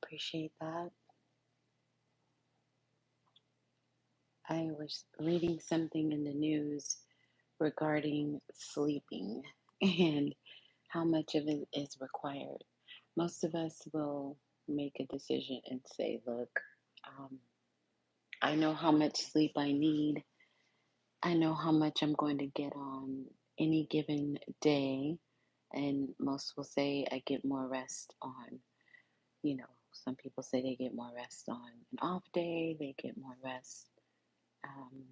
appreciate that. I was reading something in the news regarding sleeping and how much of it is required. Most of us will make a decision and say, look, um, I know how much sleep I need. I know how much I'm going to get on any given day. And most will say, I get more rest on, some people say they get more rest on an off day, they get more rest. Um,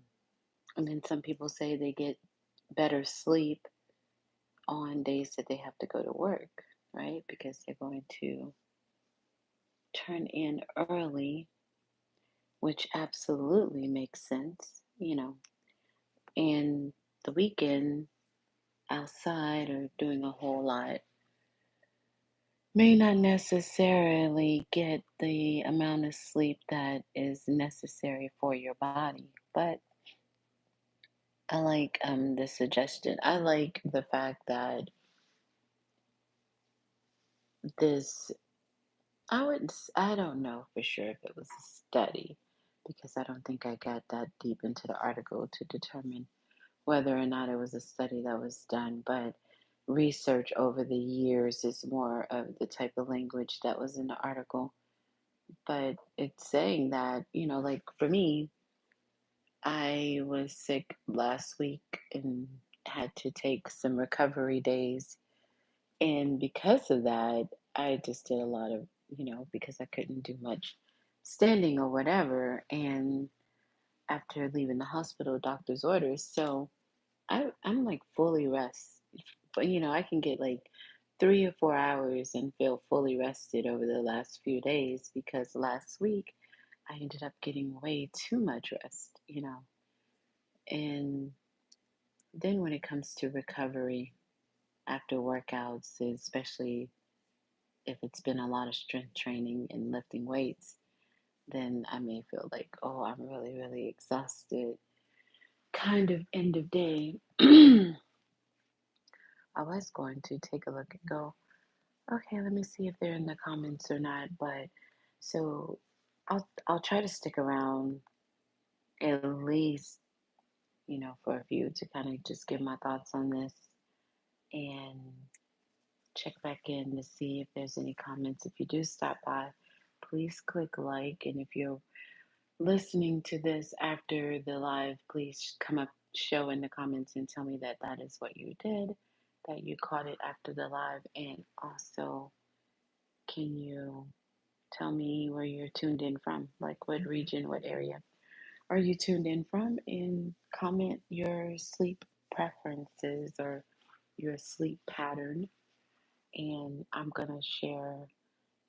and then some people say they get better sleep on days that they have to go to work, right? Because they're going to turn in early, which absolutely makes sense. And the weekend outside or doing a whole lot may not necessarily get the amount of sleep that is necessary for your body. But I like the suggestion. I like the fact that this I don't know for sure if it was a study because I don't think I got that deep into the article to determine whether or not it was a study that was done, but research over the years is more of the type of language that was in the article. But it's saying that, like for me, I was sick last week and had to take some recovery days. And because of that, I just did a lot of, because I couldn't do much standing or whatever. And after leaving the hospital, doctor's orders. So I'm like fully rest. But, I can get like 3 or 4 hours and feel fully rested over the last few days because last week I ended up getting way too much rest. And then when it comes to recovery after workouts, especially if it's been a lot of strength training and lifting weights, then I may feel like, oh, I'm really, really exhausted, kind of end of day. I was going to take a look and go, okay, let me see if they're in the comments or not. But so I'll try to stick around at least, for a few to kind of just give my thoughts on this and check back in to see if there's any comments. If you do stop by, please click like. And if you're listening to this after the live, please come up, show in the comments, and tell me that that is what you did, that you caught it after the live. And also, can you tell me where you're tuned in from? Like what region, what area are you tuned in from? And comment your sleep preferences or your sleep pattern. And I'm going to share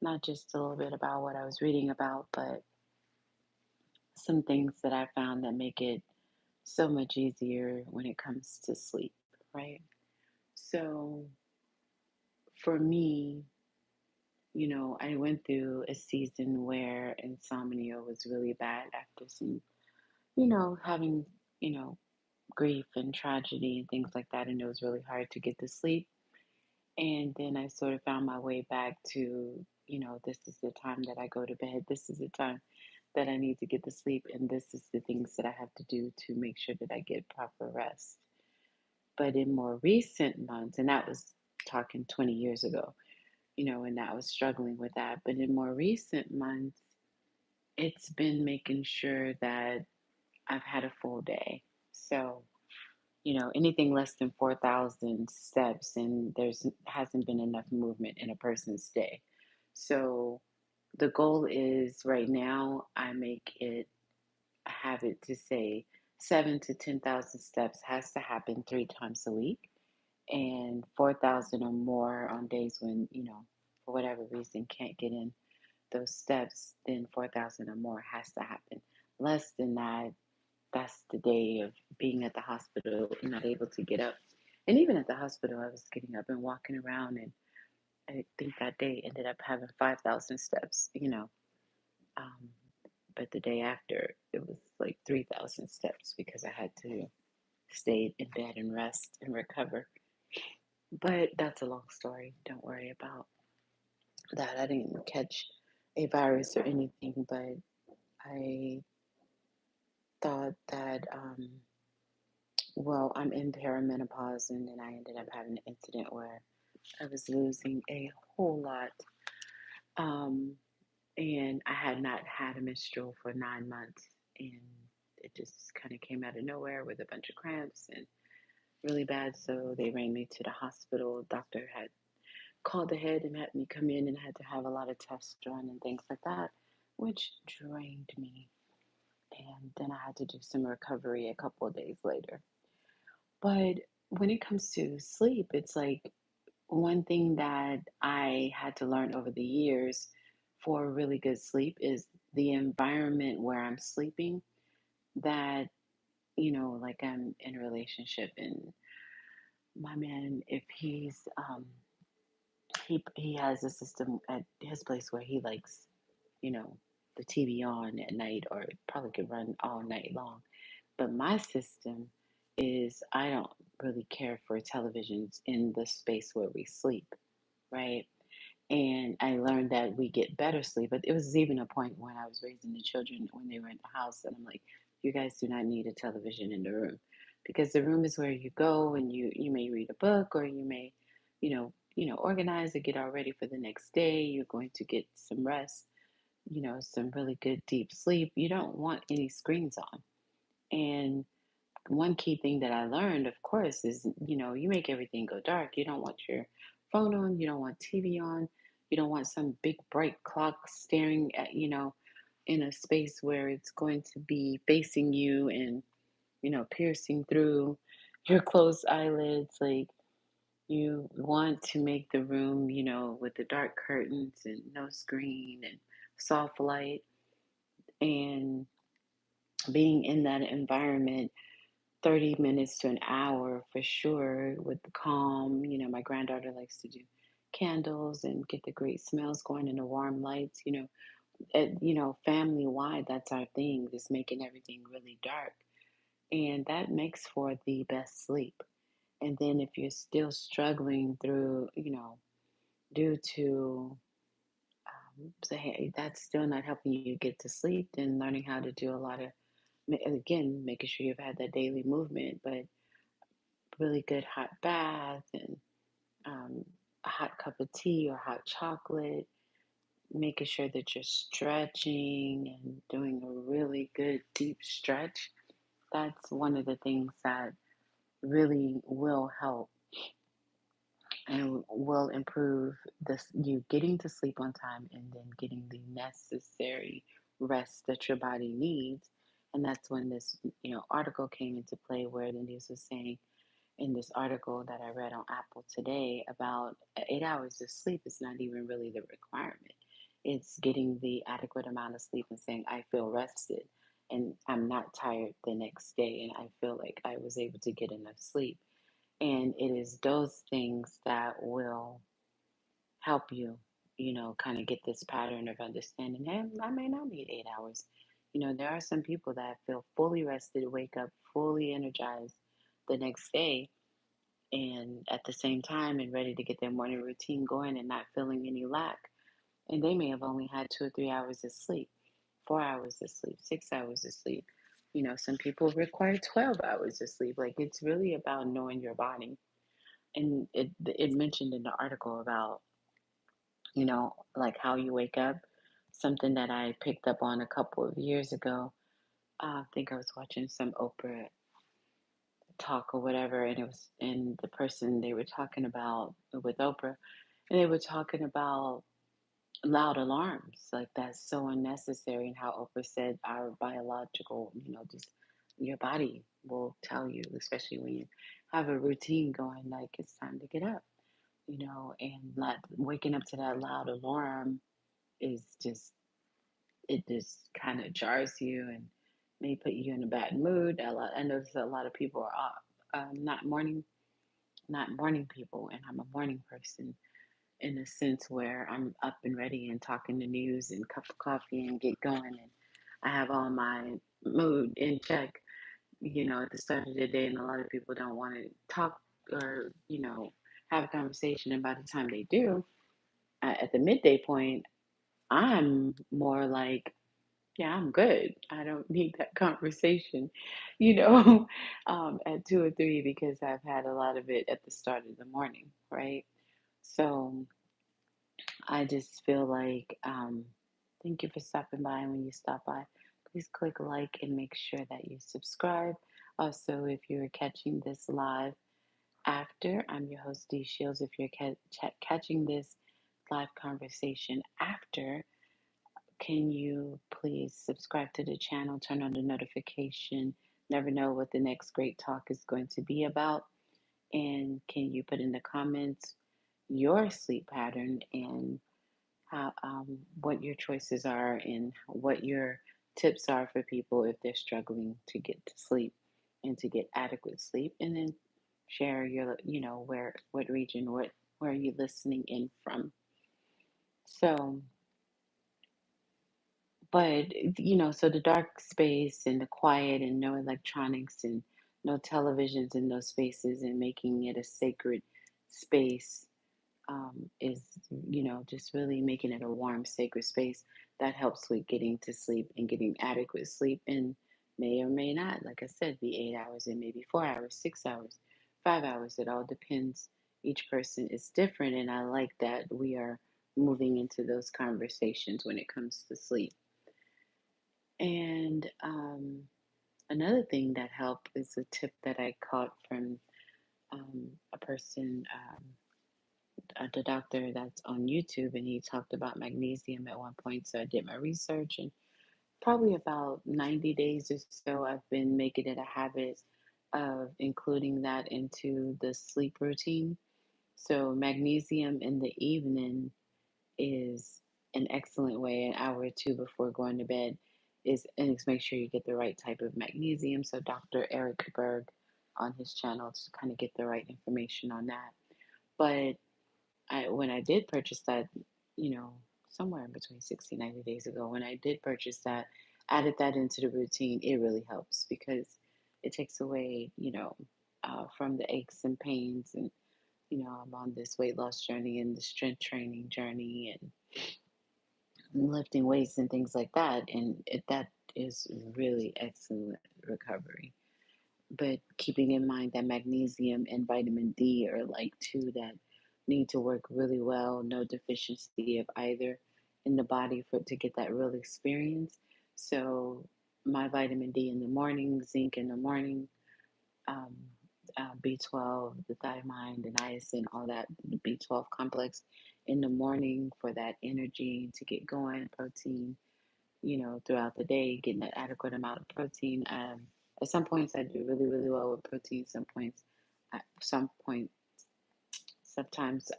not just a little bit about what I was reading about, but some things that I found that make it so much easier when it comes to sleep, right? So for me, I went through a season where insomnia was really bad after some, having, you know, grief and tragedy and things like that. And it was really hard to get to sleep. And then I sort of found my way back to, this is the time that I go to bed. This is the time that I need to get to sleep. And this is the things that I have to do to make sure that I get proper rest. But in more recent months, and that was talking 20 years ago, and I was struggling with that. But in more recent months, it's been making sure that I've had a full day. So, anything less than 4,000 steps, and there's hasn't been enough movement in a person's day. So, the goal is right now, I make it a habit to say 7 to 10,000 steps has to happen 3 times a week, and 4,000 or more on days when, for whatever reason can't get in those steps, then 4,000 or more has to happen. Less than that, that's the day of being at the hospital and not able to get up. And even at the hospital, I was getting up and walking around, and I think that day ended up having 5,000 steps. Um, but the day after, it was like 3,000 steps because I had to stay in bed and rest and recover. But that's a long story. Don't worry about that. I didn't catch a virus or anything, but I thought that, well, I'm in perimenopause, and then I ended up having an incident where I was losing a whole lot. Um, and I had not had a menstrual for 9 months, and it just kind of came out of nowhere with a bunch of cramps and really bad. So they ran me to the hospital. Doctor had called ahead and had me come in and had to have a lot of tests done and things like that, which drained me. And then I had to do some recovery a couple of days later. But when it comes to sleep, it's like one thing that I had to learn over the years for really good sleep is the environment where I'm sleeping. That, like I'm in a relationship, and my man, if he has a system at his place where he likes, you know, the TV on at night, or it probably could run all night long. But my system is I don't really care for televisions in the space where we sleep, right? And I learned that we get better sleep. But it was even a point when I was raising the children when they were in the house, and I'm like, you guys do not need a television in the room, because the room is where you go and you may read a book, or you may, organize or get all ready for the next day. You're going to get some rest, some really good deep sleep. You don't want any screens on. And one key thing that I learned, of course, is you make everything go dark. You don't want your phone on, you don't want TV on, you don't want some big bright clock staring at, in a space where it's going to be facing you and, piercing through your closed eyelids. Like, you want to make the room, with the dark curtains and no screen and soft light, and being in that environment 30 minutes to an hour for sure with the calm. My granddaughter likes to do candles and get the great smells going and the warm lights. Family wide, that's our thing, just making everything really dark. And that makes for the best sleep. And then if you're still struggling through, due to say, hey, that's still not helping you get to sleep, then learning how to do a lot of, again, making sure you've had that daily movement, but really good hot bath, and um, a hot cup of tea or hot chocolate, making sure that you're stretching and doing a really good deep stretch. That's one of the things that really will help and will improve this you getting to sleep on time, and then getting the necessary rest that your body needs. And that's when this article came into play, where the news was saying in this article that I read on Apple today about 8 hours of sleep is not even really the requirement. It's getting the adequate amount of sleep and saying, I feel rested and I'm not tired the next day, and I feel like I was able to get enough sleep. And it is those things that will help you, kind of get this pattern of understanding, hey, I may not need 8 hours. There are some people that feel fully rested, wake up fully energized the next day, and at the same time and ready to get their morning routine going and not feeling any lack. And they may have only had 2 or 3 hours of sleep, 4 hours of sleep, 6 hours of sleep. Some people require 12 hours of sleep. Like, it's really about knowing your body. And it mentioned in the article about, like how you wake up, something that I picked up on a couple of years ago. I think I was watching some Oprah talk or whatever, and the person they were talking about with Oprah, and they were talking about loud alarms, like that's so unnecessary, and how Oprah said our biological, just your body will tell you, especially when you have a routine going, like it's time to get up, and not waking up to that loud alarm is just it just kind of jars you and may put you in a bad mood. I notice that a lot of people are not morning people, and I'm a morning person in a sense where I'm up and ready and talking the news and cup of coffee and get going, and I have all my mood in check, at the start of the day. And a lot of people don't want to talk or, have a conversation. And by the time they do, at the midday point, I'm more like, yeah, I'm good. I don't need that conversation, you know, at 2 or 3 because I've had a lot of it at the start of the morning, right? So I just feel like, thank you for stopping by. And when you stop by, please click like and make sure that you subscribe. Also, if you're catching this live after, I'm your host, D Shields. If you're catching this live conversation after, can you please subscribe to the channel, turn on the notification? Never know what the next great talk is going to be about. And can you put in the comments your sleep pattern and how, what your choices are and what your tips are for people if they're struggling to get to sleep and to get adequate sleep? And then share your, where, what region, where are you listening in from? So, but so the dark space and the quiet and no electronics and no televisions in those spaces and making it a sacred space, is just really making it a warm sacred space that helps with getting to sleep and getting adequate sleep, and may or may not, like I said, be 8 hours, and maybe 4 hours, 6 hours, 5 hours. It all depends. Each person is different, and I like that we are moving into those conversations when it comes to sleep. And another thing that helped is a tip that I caught from a person, the doctor that's on YouTube, and he talked about magnesium at one point. So I did my research, and probably about 90 days or so, I've been making it a habit of including that into the sleep routine. So magnesium in the evening is an excellent way, an hour or two before going to bed, is and it's make sure you get the right type of magnesium. So Dr. Eric Berg on his channel to kind of get the right information on that. But when I did purchase that, somewhere in between 60 90 days ago, when I did purchase that, added that into the routine, it really helps because it takes away, from the aches and pains. And, I'm on this weight loss journey and the strength training journey and lifting weights and things like that. And that is really excellent recovery. But keeping in mind that magnesium and vitamin D are like two that need to work really well, no deficiency of either in the body for to get that real experience. So my vitamin D in the morning, zinc in the morning, um, B12, the thiamine, the niacin, all that, the B12 complex in the morning for that energy to get going, protein, throughout the day, getting an adequate amount of protein. At some points, I do really, really well with protein. Some point, sometimes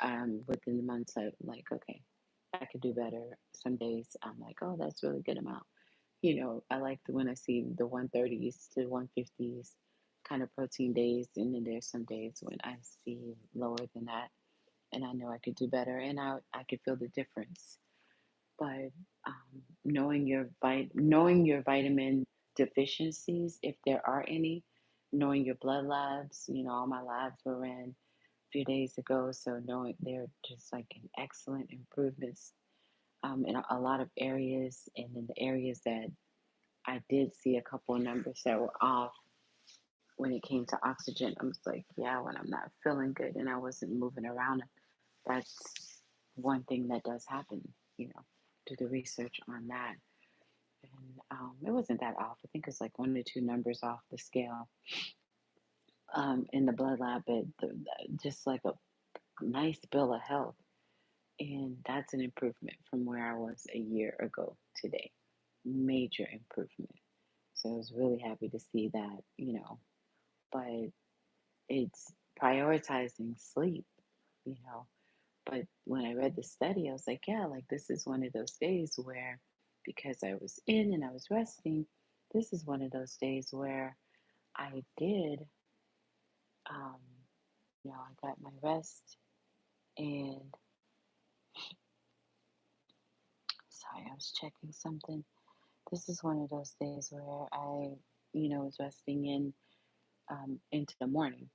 within the months, I'm like, okay, I could do better. Some days, I'm like, oh, that's really good amount. I like when I see the 130s to 150s kind of protein days, and then there's some days when I see lower than that, and I know I could do better, and I could feel the difference. But knowing your vitamin deficiencies, if there are any, knowing your blood labs. All my labs were ran a few days ago, so knowing they're just like an excellent improvements in a lot of areas, and in the areas that I did see a couple of numbers that were off when it came to oxygen. I was like, yeah, when I'm not feeling good and I wasn't moving around, that's one thing that does happen. Do the research on that. And it wasn't that off. I think it's like one or two numbers off the scale in the blood lab, but just like a nice bill of health. And that's an improvement from where I was a year ago today. Major improvement. So I was really happy to see that. But it's prioritizing sleep, you know. But when I read the study, I was like, yeah, like this is one of those days where, because I was in and I was resting, this is one of those days where I did, um, I got my rest. And sorry, I was checking something. This is one of those days where I was resting in into the morning.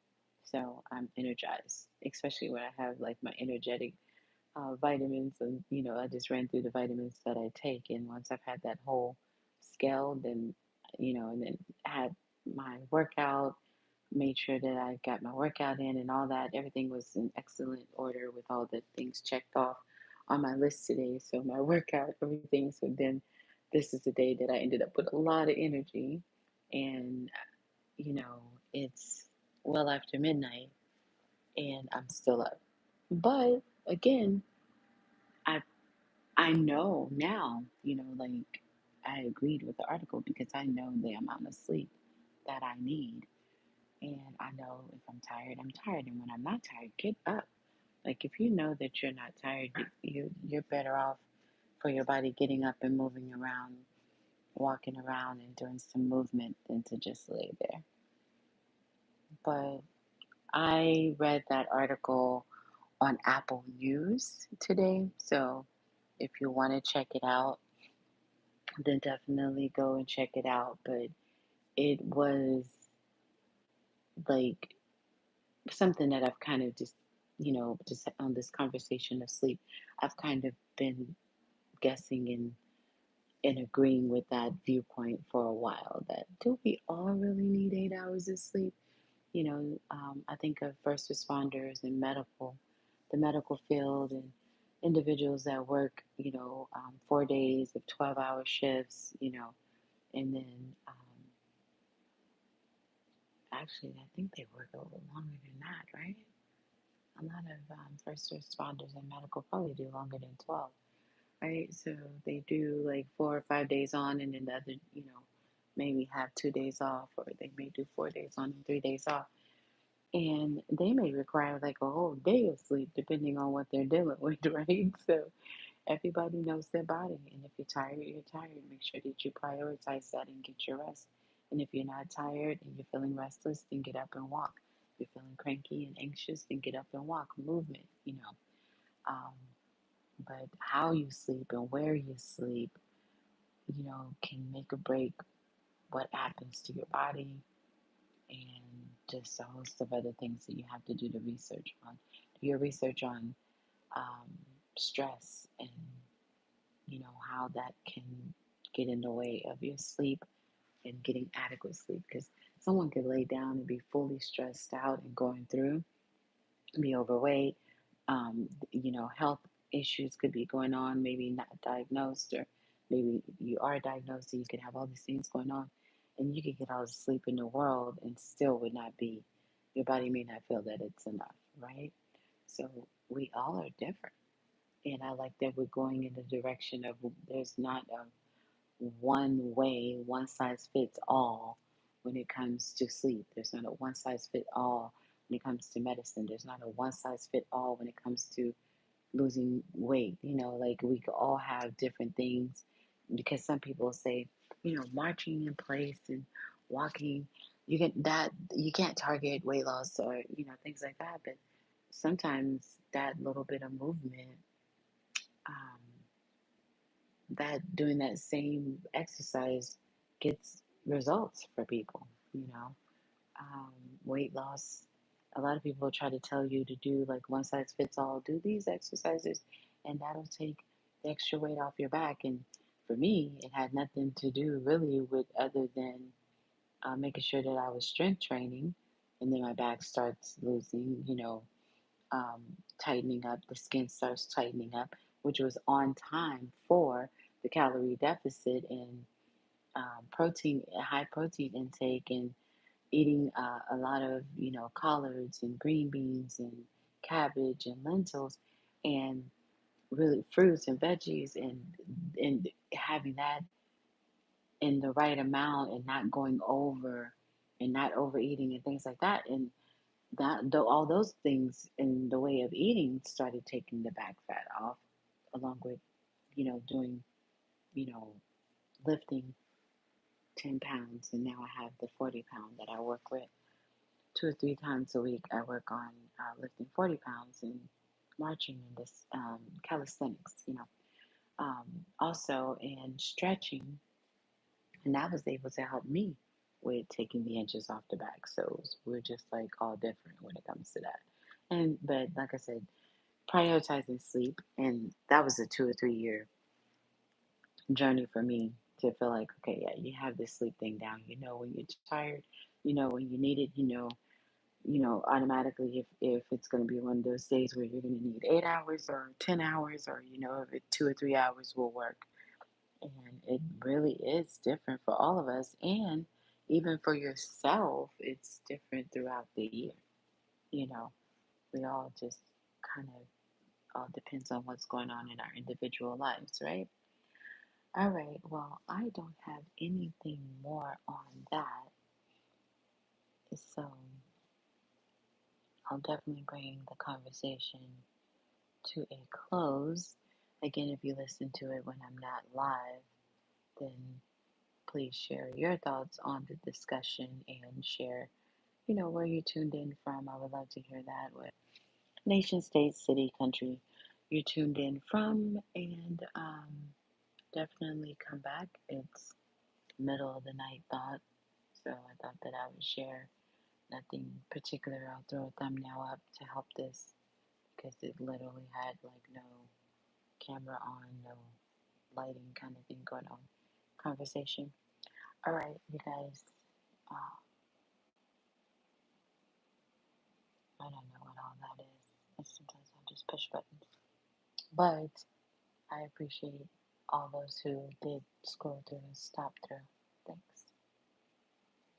So I'm energized, especially when I have like my energetic vitamins, and I just ran through the vitamins that I take. And once I've had that whole scale, then and then had my workout, made sure that I got my workout in and all that. Everything was in excellent order with all the things checked off on my list today. So my workout, everything. So then this is the day that I ended up with a lot of energy, and you know it's well after midnight, and I'm still up. But again, I I know now, like I agreed with the article because I know the amount of sleep that I need. And I know if I'm tired, I'm tired. And when I'm not tired, get up. Like if you know that you're not tired, you're better off for your body getting up and moving around, walking around and doing some movement than to just lay there. But I read that article on Apple News today. So if you want to check it out, then definitely go and check it out. But it was like something that I've kind of just on this conversation of sleep, I've kind of been guessing and agreeing with that viewpoint for a while. That do we all really need 8 hours of sleep? I think of first responders and the medical field, and individuals that work, 4 days of 12-hour shifts, and then actually, I think they work a little longer than that, right? A lot of first responders and medical probably do longer than 12, right? So they do like 4 or 5 days on, and then the other, maybe have 2 days off, or they may do 4 days on and 3 days off. And they may require like a whole day of sleep depending on what they're dealing with, right? So everybody knows their body. And if you're tired, you're tired. Make sure that you prioritize that and get your rest. And if you're not tired and you're feeling restless, then get up and walk. If you're feeling cranky and anxious, then get up and walk. Movement. Um, but how you sleep and where you sleep, can make or break what happens to your body, and just a host of other things that you have to do the research on. Do your research on um, stress, and how that can get in the way of your sleep and getting adequate sleep, because someone could lay down and be fully stressed out and going through, be overweight, health issues could be going on, maybe not diagnosed, or maybe you are diagnosed, and you could have all these things going on, and you could get all the sleep in the world and still would not be, your body may not feel that it's enough, right? So we all are different. And I like that we're going in the direction of there's not a one way, one size fits all when it comes to sleep. There's not a one size fit all when it comes to medicine. There's not a one size fit all when it comes to losing weight. Like we could all have different things, because some people say, marching in place and walking, you can't target weight loss, or things like that. But sometimes that little bit of movement, um, that doing that same exercise gets results for people, you know. Um, Weight loss, a lot of people try to tell you to do like one size fits all, do these exercises, and that'll take the extra weight off your back. And for me, it had nothing to do really with other than making sure that I was strength training, and then my back starts losing, um, tightening up, the skin starts tightening up, which was on time for the calorie deficit and protein, high protein intake, and eating a lot of, collards and green beans and cabbage and lentils, and really fruits and veggies, and having that in the right amount, and not going over and not overeating and things like that. And that though all those things in the way of eating started taking the back fat off, along with doing, you know lifting 10 pounds, and now I have the 40 pound that I work with 2 or 3 times a week. I work on lifting 40 pounds and marching in this calisthenics, also in stretching, and that was able to help me with taking the inches off the back. So we're just like all different when it comes to that. And but like I said, prioritizing sleep, and that was a 2 or 3 year journey for me to feel like, okay, yeah, you have this sleep thing down. You know when you're tired, you know when you need it, automatically if it's going to be one of those days where you're going to need 8 hours or 10 hours, or if it 2 or 3 hours will work. And it really is different for all of us. And even for yourself, it's different throughout the year. You know, we all just kind of all depends on what's going on in our individual lives, right? All right. Well, I don't have anything more on that. So I'll definitely bring the conversation to a close. Again, if you listen to it when I'm not live, then please share your thoughts on the discussion and share, where you tuned in from. I would love to hear that. What nation, state, city, country you're tuned in from, and definitely come back. It's middle of the night thought, so I thought that I would share. Nothing particular. I'll throw a thumbnail up to help this because it literally had like no camera on, no lighting kind of thing going on. Conversation. All right, you guys. Uh, I don't know what all that is. Sometimes I just push buttons. But I appreciate all those who did scroll through and stop through.